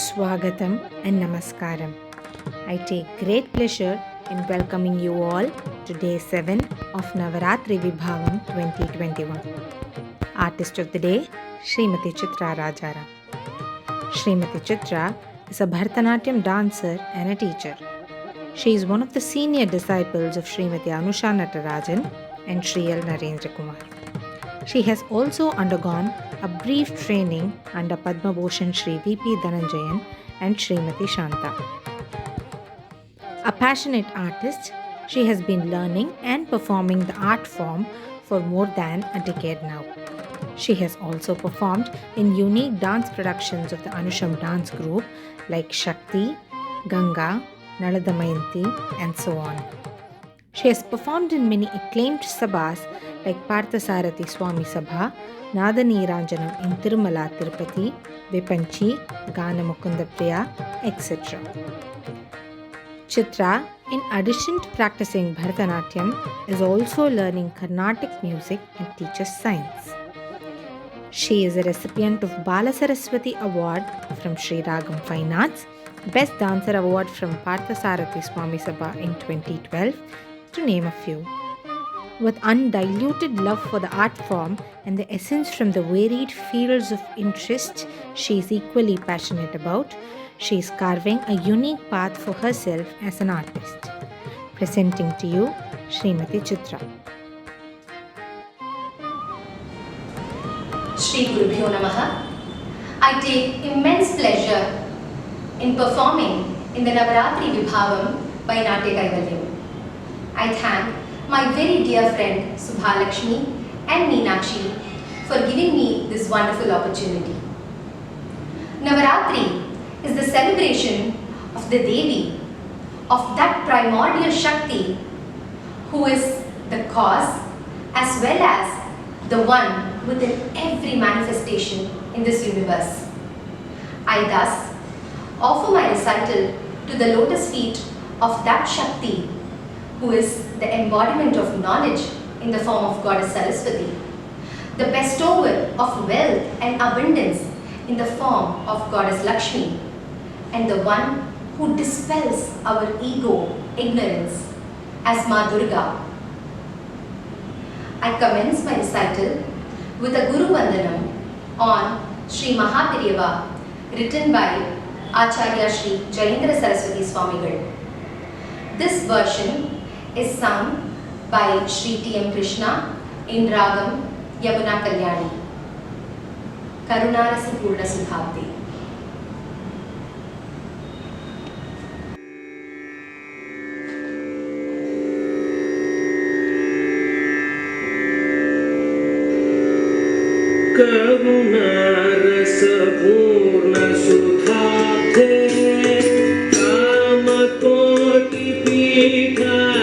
Swagatam and Namaskaram. I take great pleasure in welcoming you all to day 7 of Navaratri Vibhavam 2021. Artist of the day, Srimati Chitra Rajaram. Srimati Chitra is a Bharatanatyam dancer and a teacher. She is one of the senior disciples of Srimati Anusha Natarajan and Sri L. Narendra Kumar. She has also undergone a brief training under Padma Bhushan Sri V.P. Dhananjayan and Srimati Shanta. A passionate artist, she has been learning and performing the art form for more than a decade now. She has also performed in unique dance productions of the Anusham dance group like Shakti, Ganga, Naladamayanti, and so on. She has performed in many acclaimed sabhas like Parthasarathi Swami Sabha, Nadaniranjanam in Tirumala Tirupati, Vipanchi, Gana Mukunda Priya, etc. Chitra, in addition to practicing Bharatanatyam, is also learning Carnatic music and teaches science. She is a recipient of Bala Saraswati Award from Sri Ragam Fine Arts, Best Dancer Award from Parthasarathi Swami Sabha in 2012, to name a few. With undiluted love for the art form and the essence from the varied fields of interest she is equally passionate about, she is carving a unique path for herself as an artist. Presenting to you, Srimati Chitra. Shri Gurubhyo Namaha. I take immense pleasure in performing in the Navaratri Vibhavam by Natya Kaivalyam. I thank my very dear friend Subhalakshmi and Meenakshi for giving me this wonderful opportunity. Navaratri is the celebration of the Devi, of that primordial Shakti who is the cause as well as the one within every manifestation in this universe. I thus offer my recital to the lotus feet of that Shakti who is the embodiment of knowledge in the form of Goddess Saraswati, the bestower of wealth and abundance in the form of Goddess Lakshmi, and the one who dispels our ego, ignorance, as Ma Durga. I commence my recital with a Guru Vandanam on Sri Mahaperiyava, written by Acharya Sri Jayendra Saraswati Swamigal. This version is sung by Sri T.M. Krishna in Ragam Yamuna Kalyani. Karunarasi Purna Sudhabde. करुणारस पूर्ण सुधाब्धे कामकोटि पीठाधिपते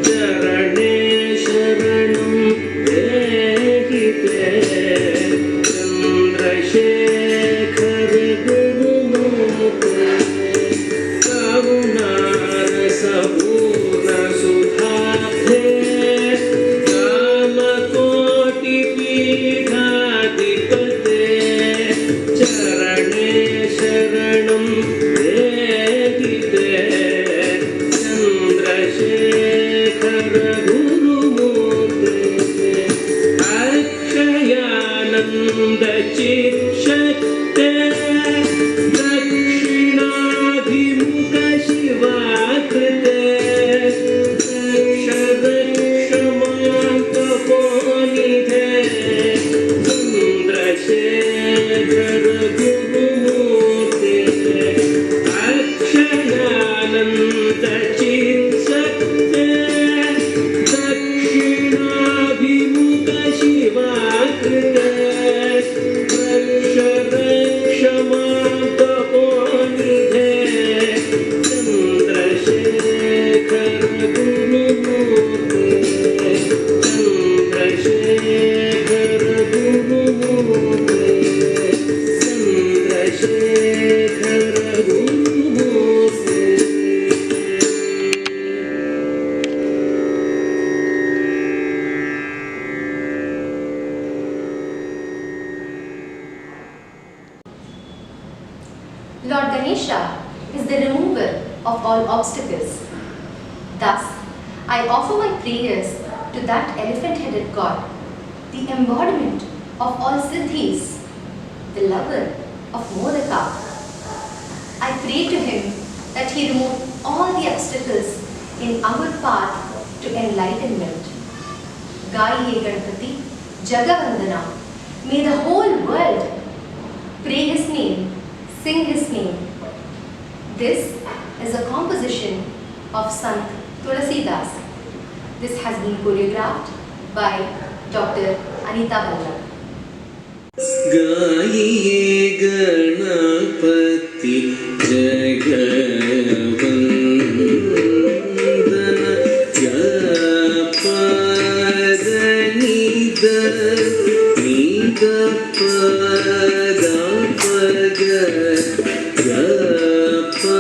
चरणे शरणं देहि ते चन्द्रशेखर गुरुमूर्ते करुणारस पूर्ण सुधाब्धे पीठाधिपते Lord Ganesha is the remover of all obstacles. Thus, I offer my prayers to that elephant-headed god, the embodiment of all siddhis, the lover of Modaka. I pray to him that he remove all the obstacles in our path to enlightenment. Gaiye Ganpati, Jagavandana, may the whole world pray his name, sing his name. This is a composition of Sant Tulasidas. This has been choreographed by Dr. Anita Ballab. गाइए गणपति जगवंदन गपदनिद निद पद पग गपनिद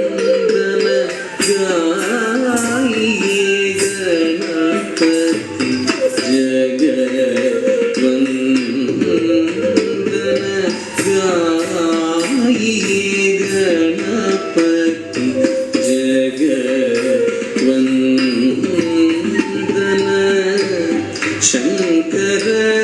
saga सानि गप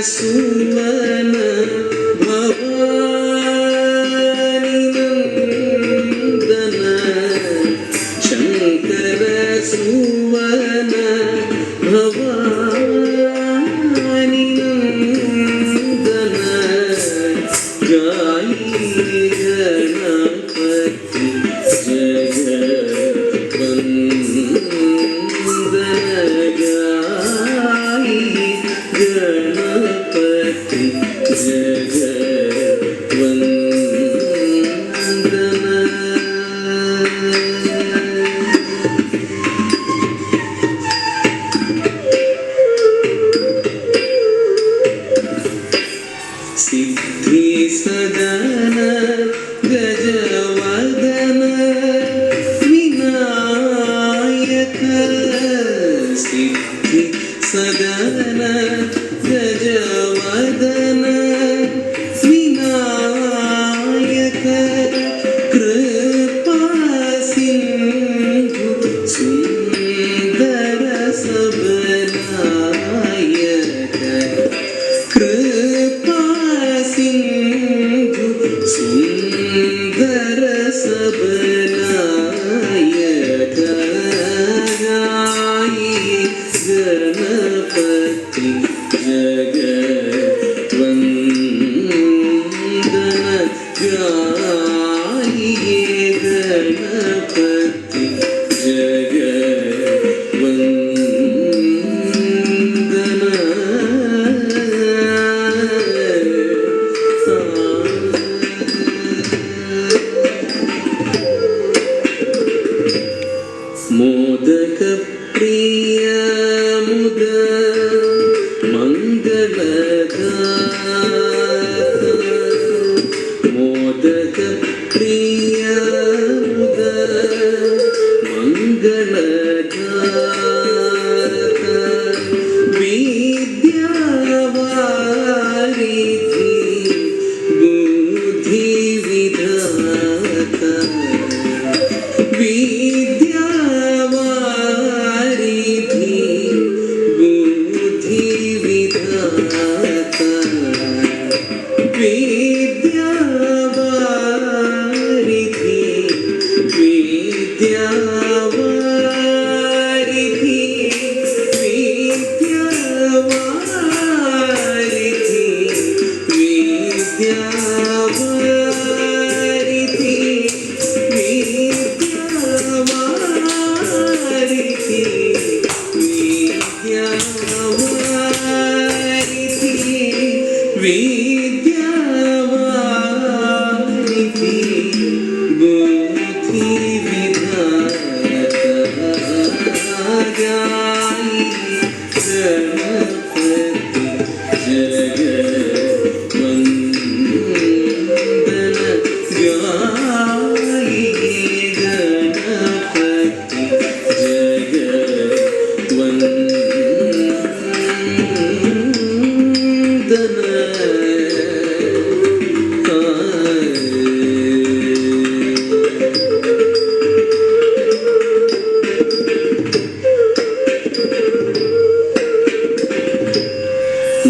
मोदक प्रिय मुद मंगलदात विद्यावारिधि बुद्धि विधाता विद्यावारिधि बुद्धि विधाता विद्यावारिधि विद्यावारिधि विद्यावारिधि विद्यावारिधि विद्यावारिधि विद्यावारिधि विद्यावारिधि बुद्धि विधाता गायि गणपति जगवन्दन गायि गणपति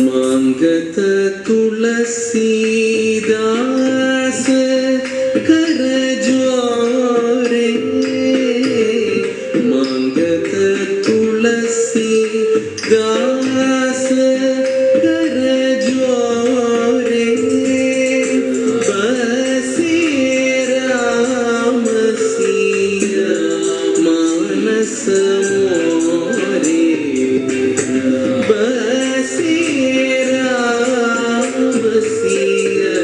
मांगत तुलसीदास कर जोरे मांगत तुलसीदास कर जोरे बसे राम सिया मानस मोरे बसे राम सिया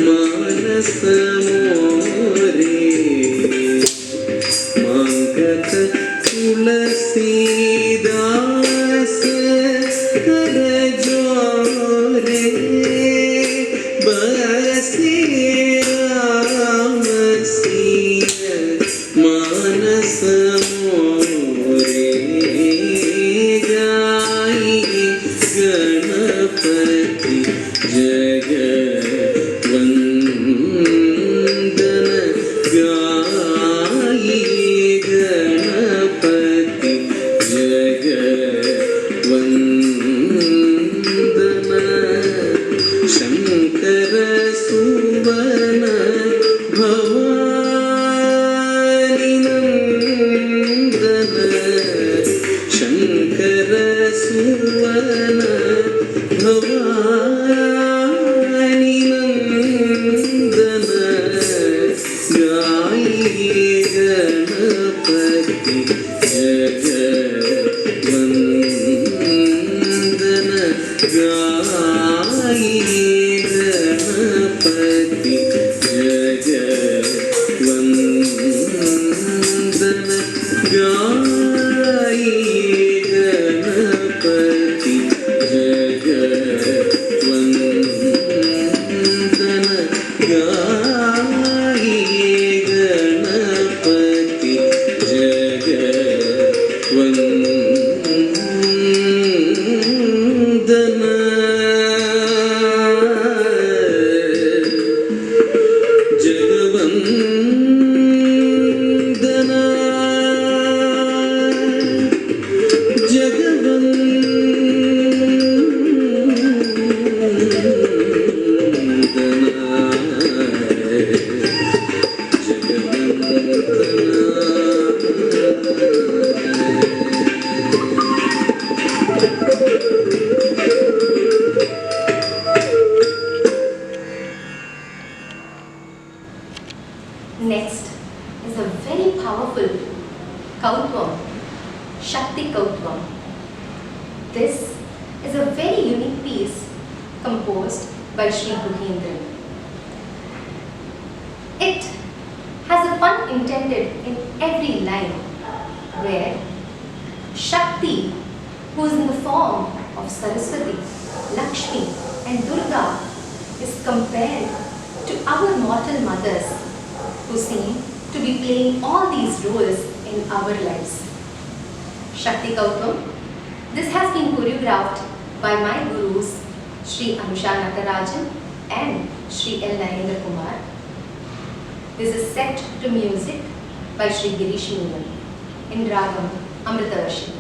मानस मोरे मांगत तुलसीदास कर जोरे बसे राम सिया मानस मोरे गायि गणपति जगवन्दन गायि गणपति जगवन्दन शंकर सुवन भवानी नंदन शंकर सुवन भवानी नंदन गायि Ganpati जगवन्दन गायि Ganpati जगवन्दन गायि Ganpati जगवन्दन गायि Ganpati जगवन्दन जगवन्दन Next is a very powerful Kautvam, Shakti Kautvam. This is a very unique piece composed by Sri Guhendran. It has a pun intended in every line, where Shakti, who is in the form of Saraswati, Lakshmi and compared to our mortal mothers who seem to be playing all these roles in our lives. Shakti Kautam, this has been choreographed by my gurus Sri Anusha Natarajan and Sri L. Narendra Kumar. This is set to music by Sri Girish Menon in Ragam Amritavarshini.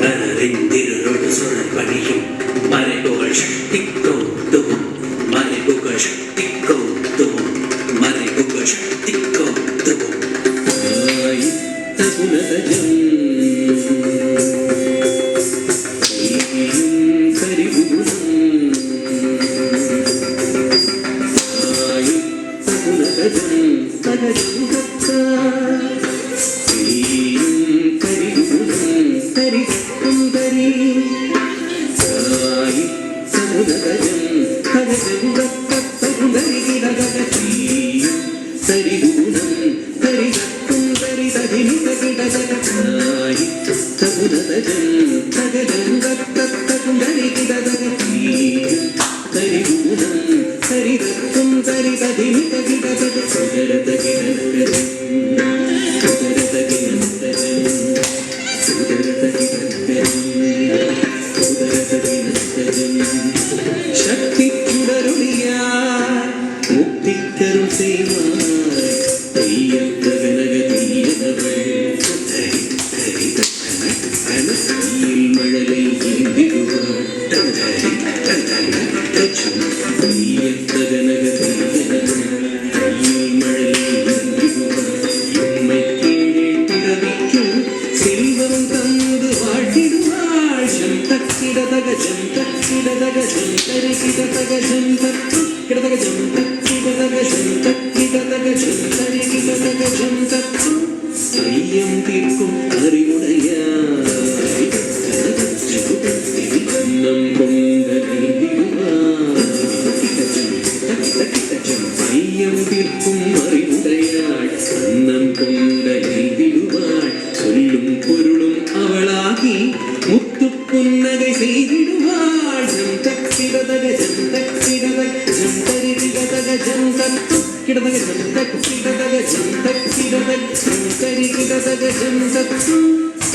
நரேந்திரரோடு சுழற்பணியும் மறைபுகழ் சக்தி கௌதுமம் மறைபுகழ் சக்தி கௌதுமம் மறைபுகழ் சக்தி கௌதுமம் ஆயித்த குணதஜம் கரிபுகுணம் ஆயித்த குணதஜம் கதஜுகத்தா சக்தி சுடருளியார் முக்திக்கரும் செய்வார் மழலை இந்திடுவார் செல்வம் தந்து வாழ்த்திடுவாள் ஜம் தக்கிடதக ஜம் தரிகிடதக ஜம் தத்து கிடதக ஜம் தக்கிடதக ஜம் தக்கிடதக ஜம் தரிகிடதக ஜம் தத்து ஐயம் தீர்க்கும் அறிவுடையாய் நம் ஐயம் தீர்க்கும் அறிவுடையாள் அன்னம் கொண்ட எழுதிடுவாள் சொல்லும் பொருளும் அவளாகி முத்து புன்னகை செய்திடுவாள் ஜம் தக்கிடதக ஜம் தக்கிடதக ஜம் தரிகிடதக ஜம் தத்து கிடதக ஜம் தக்கிடதக ஜம் தக்கிடதக ஜம் தரிகிடதக ஜம் தத்து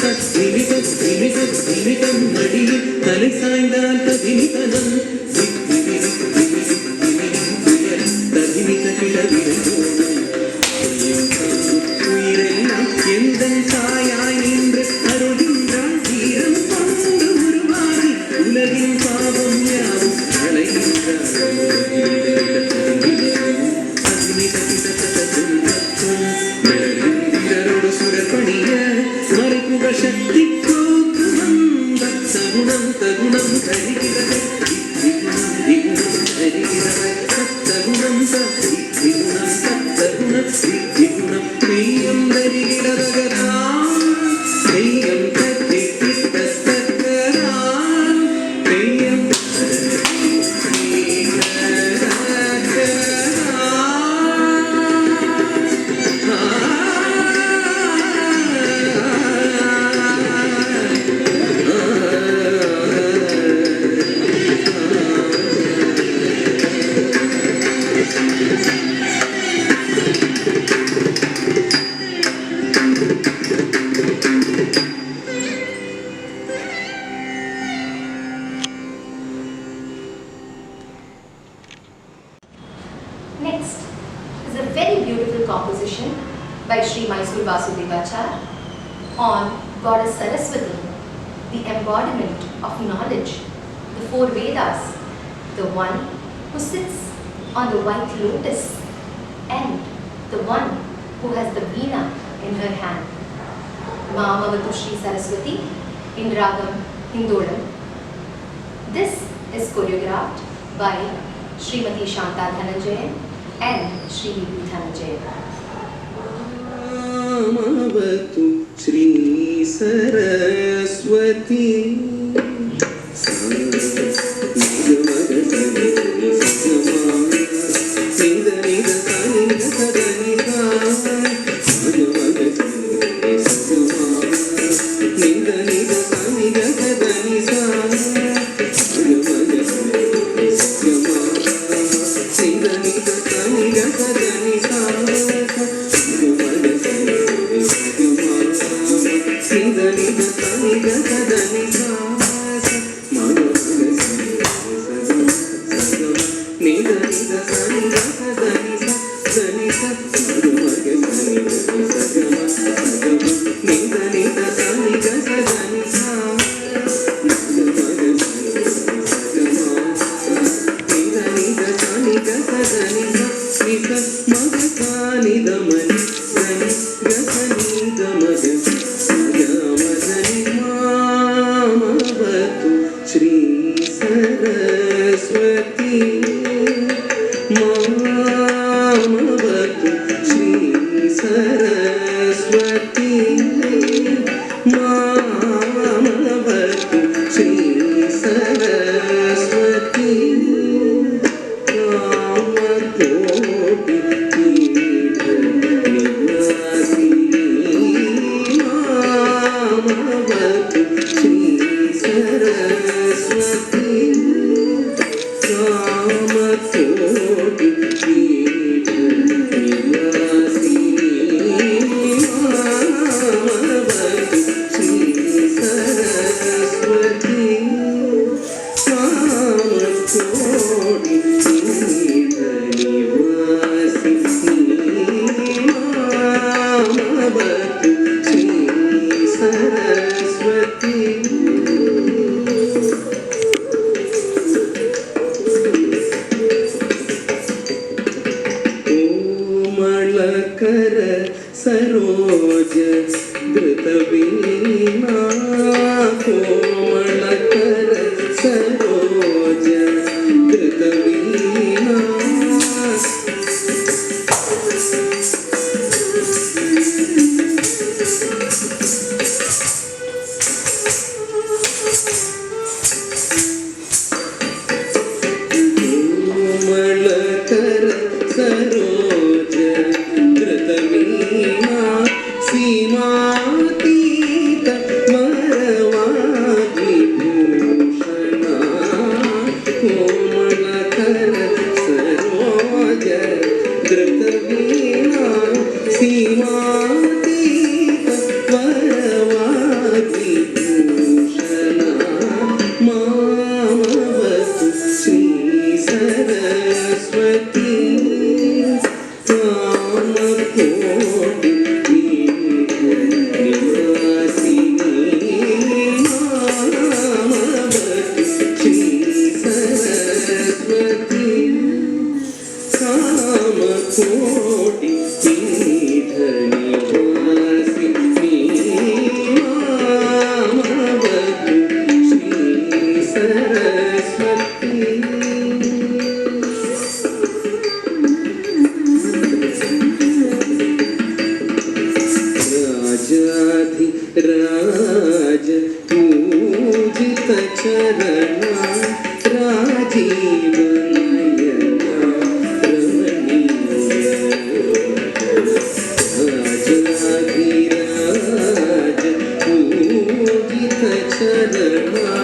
தத்திரிதம் மடியில் தலை சாய்ந்தால் ததினிதனம் எந்தன் தாயாய் நின்று அருகின்றான் தீரம் கொண்டு உருவாகி உலகின் பாவம் யாவும் அழைகின்றோடு சுரப்பணிய மறைப்புக சக்தி கோக்குமம் தகுணம் தகுணம் கருகிறது தகுணம் தகுணம் தகுணம் திகுணம் தெய்யம் தருகிறதகரா தெய்யம் தத்தி தத்தகரா Theyyam Next is a very beautiful composition by Sri Mysore Vasudevacharya on Goddess Saraswati, the embodiment of knowledge, the four Vedas, the one who sits on the white lotus and the one who has the veena in her hand. Maamavatu Sri Saraswati in Ragam Hindolam. This is choreographed by Srimati Shanta Dhananjayan and Sri Vibhu Dhananjayan. Maamavatu Sri Saraswati Saraswati मामवतु Shri Saraswati Kamakoti मामवतु Shri Saraswati Kamakoti कोमलकर Saroj धृतवीणा कोमलकर Saroj धृतवीणा कोमलकर Saroj धृतवीणा सीमातीत वरवादिभूषणा कोमलकर Saroj धृतवीणा सीमातीत वरवादिभूषणा मामवतु Shri Saraswati Kamakoti मामवतु Shri Saraswati Kamakoti मामवतु Shri Saraswati राज पूजित चरणा राजीव नयना रमणीय राजाधिराज पूजित चरणा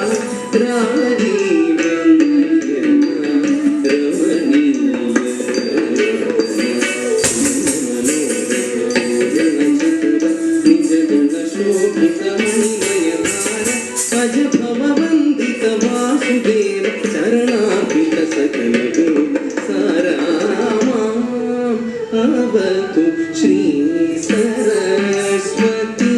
राजीव नयना रमणीय अज भववन्दित वासुदेव चरणार्पित सकल सारामावतु श्री सरस्वती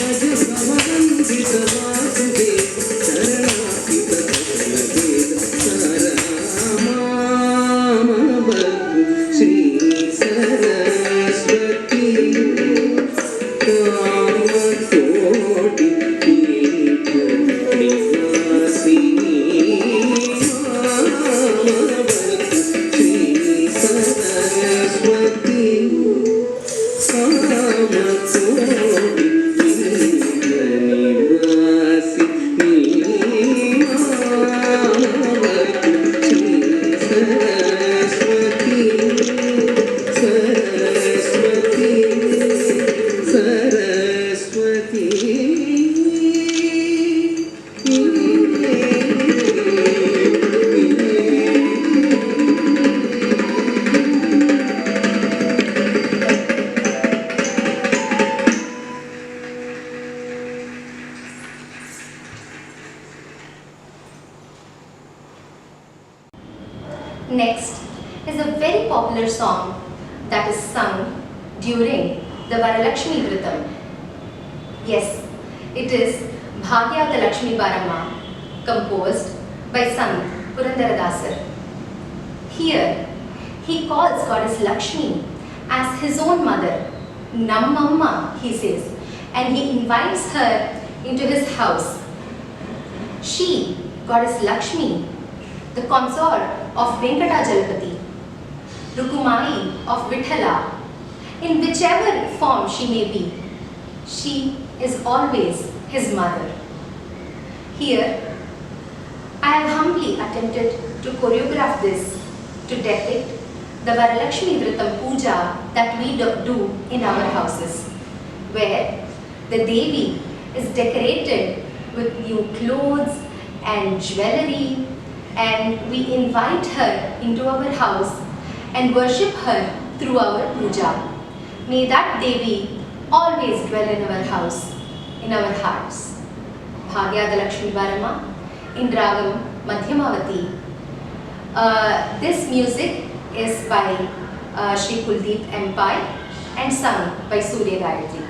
अज भववन्दित वासुदेव चरणार्पित सकल सारामावतु श्री सरस्वती कामकोटि निवासिनी मामवतु श्री सरस्वती कामकोटि निवासिनी मामवतु Shri Saraswati Saraswati Saraswati Next is a very popular song that is sung during the Varalakshmi Vritam. Yes, it is Bhagyada Lakshmi Baramma, composed by Sant Purandaradasar. Here, he calls Goddess Lakshmi as his own mother, Nammamma, he says, and he invites her into his house. She, Goddess Lakshmi, the consort of Venkatajalapati, Rukumai of Vithala, in whichever form she may be, she is always his mother. Here, I have humbly attempted to choreograph this to depict the Varalakshmi Vritam Puja that we do in our houses, where the Devi is decorated with new clothes and jewelry, and we invite her into our house and worship her through our puja. May that Devi always dwell in our house, in our hearts. Bhagyada Lakshmi Varama in Ragam Madhyamavati. This music is by Shri Kuldeep M. Pai and sung by Surya Gayatri.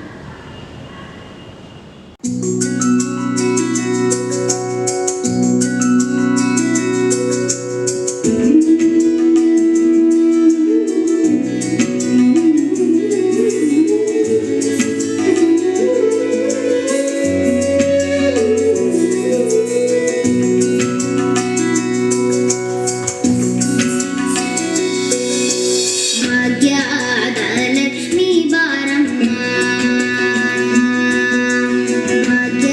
ಭಾಗ್ಯದ ಲಕ್ಷ್ಮೀ ಬಾರಮ್ಮ, ಭಾಗ್ಯ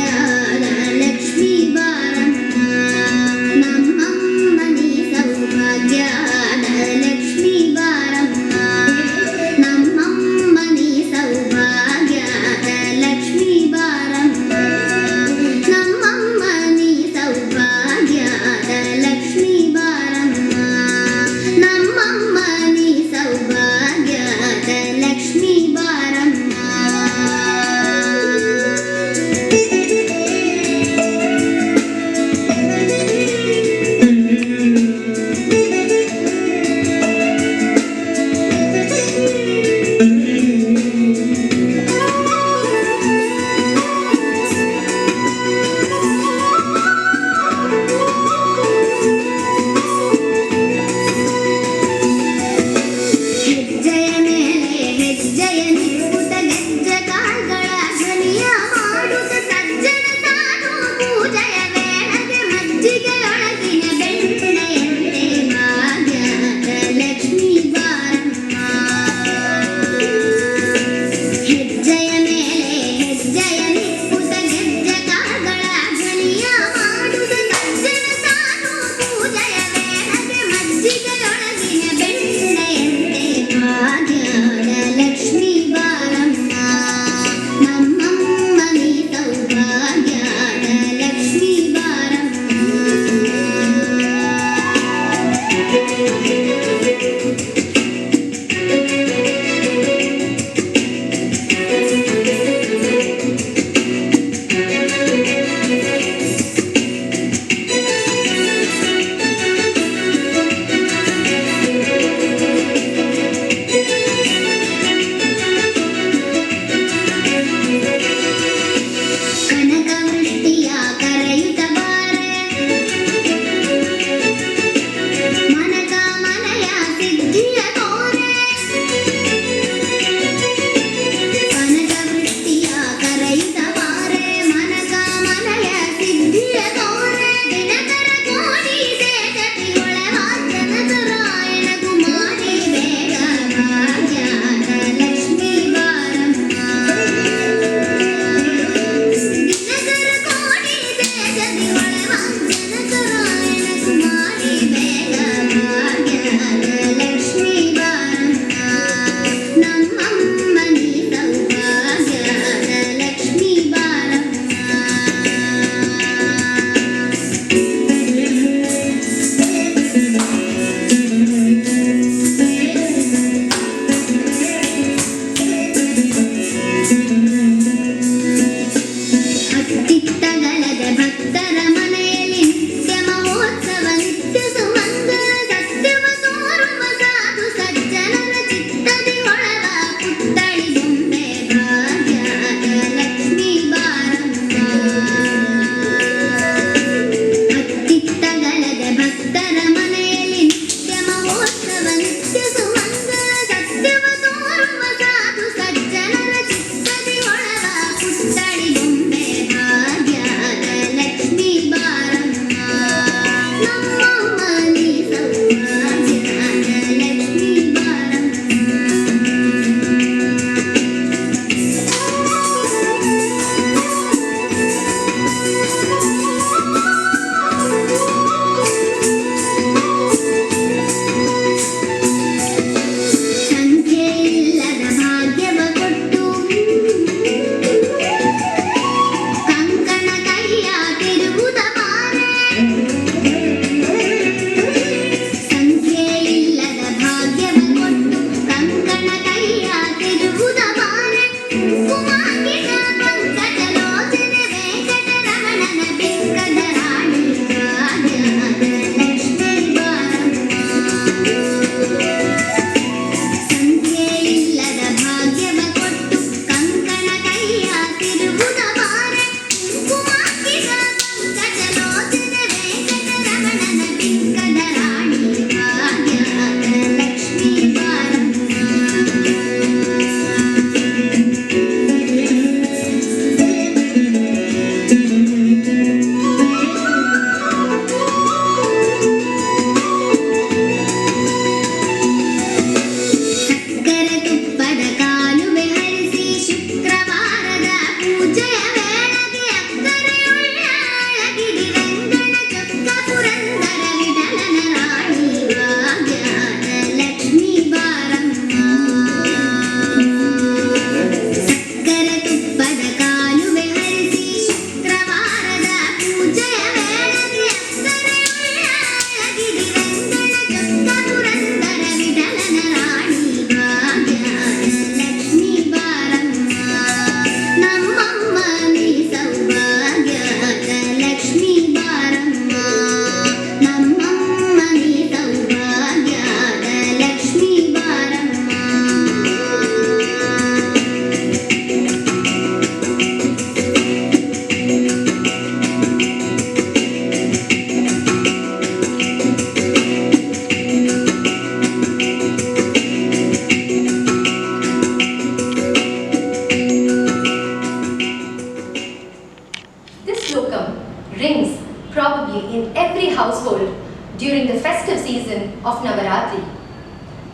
household during the festive season of Navaratri.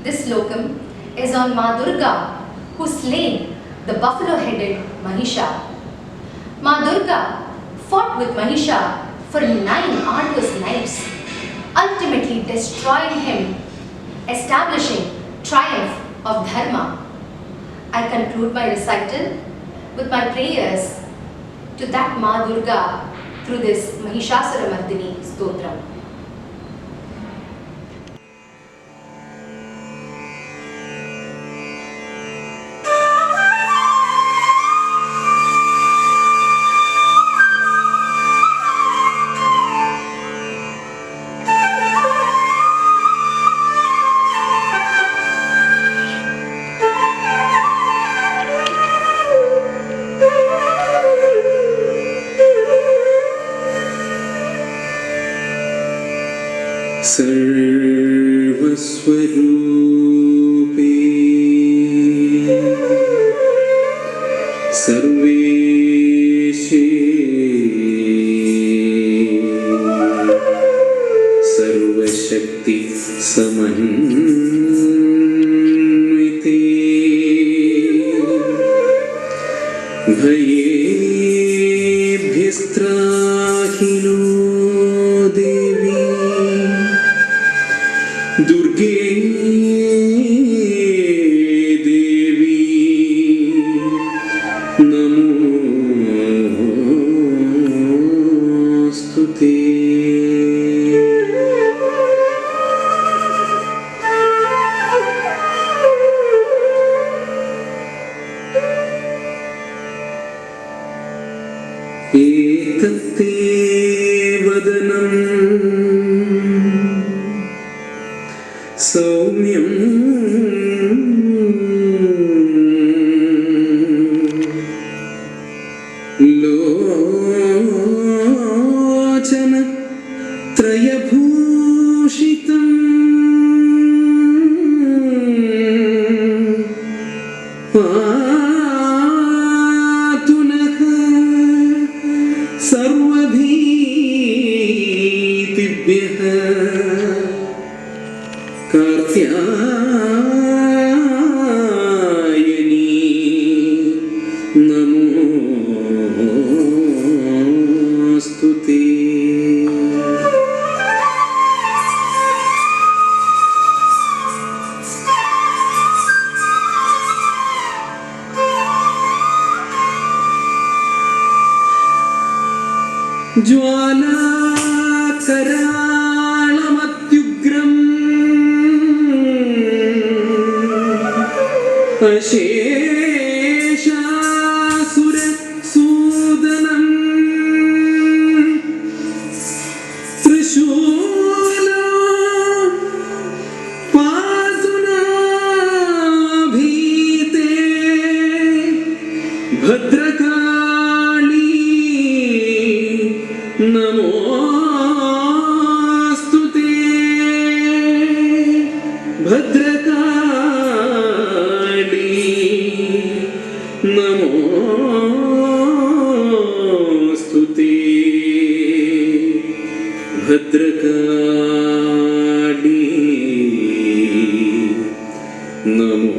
This slokam is on Ma Durga, who slain the buffalo-headed Mahisha. Ma Durga fought with Mahisha for 9 arduous nights, ultimately destroying him, establishing triumph of Dharma. I conclude my recital with my prayers to that Ma Durga through this Mahishasura Mardini Stotram. सर्वस्वरूपे सर्वेशे सर्वशक्ति समन्विते भयेभ्यस्त्राहिनो देवी दुर्गे देवी नमोस्तुते। एतत्ते वदनं सौम्यं लोचन त्रयभूषितम् पातु नः सर्वभीतिभ्यः कात्यायनी नमोस्तुते। ज्वालाकराळमत्युग्रम् अशेषासुरसूदनम् त्रिशूलो पातु नाभीते भद्रकाली नमोस्तुते। भद्रकाली नमोस्तुते। भद्रकाली नमोस्तुते।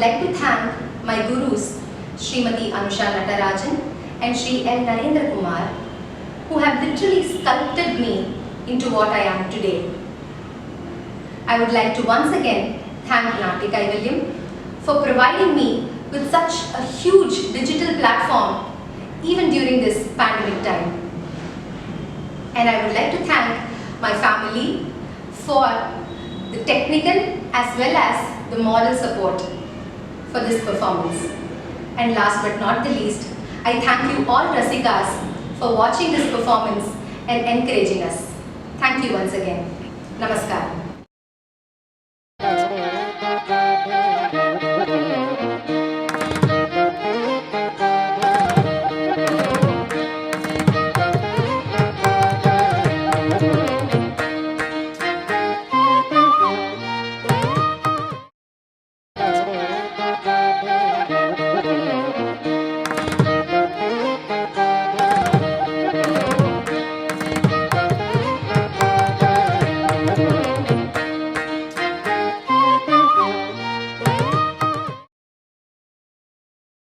like to thank my gurus, Srimati Anusha Natarajan and Sri L. Narendra Kumar, who have literally sculpted me into what I am today. I would like to once again thank Nati Kaivalyam for providing me with such a huge digital platform even during this pandemic time. And I would like to thank my family for the technical as well as the moral support for this performance. And last but not the least, I thank you all Rasikas for watching this performance and encouraging us. Thank you once again. Namaskar.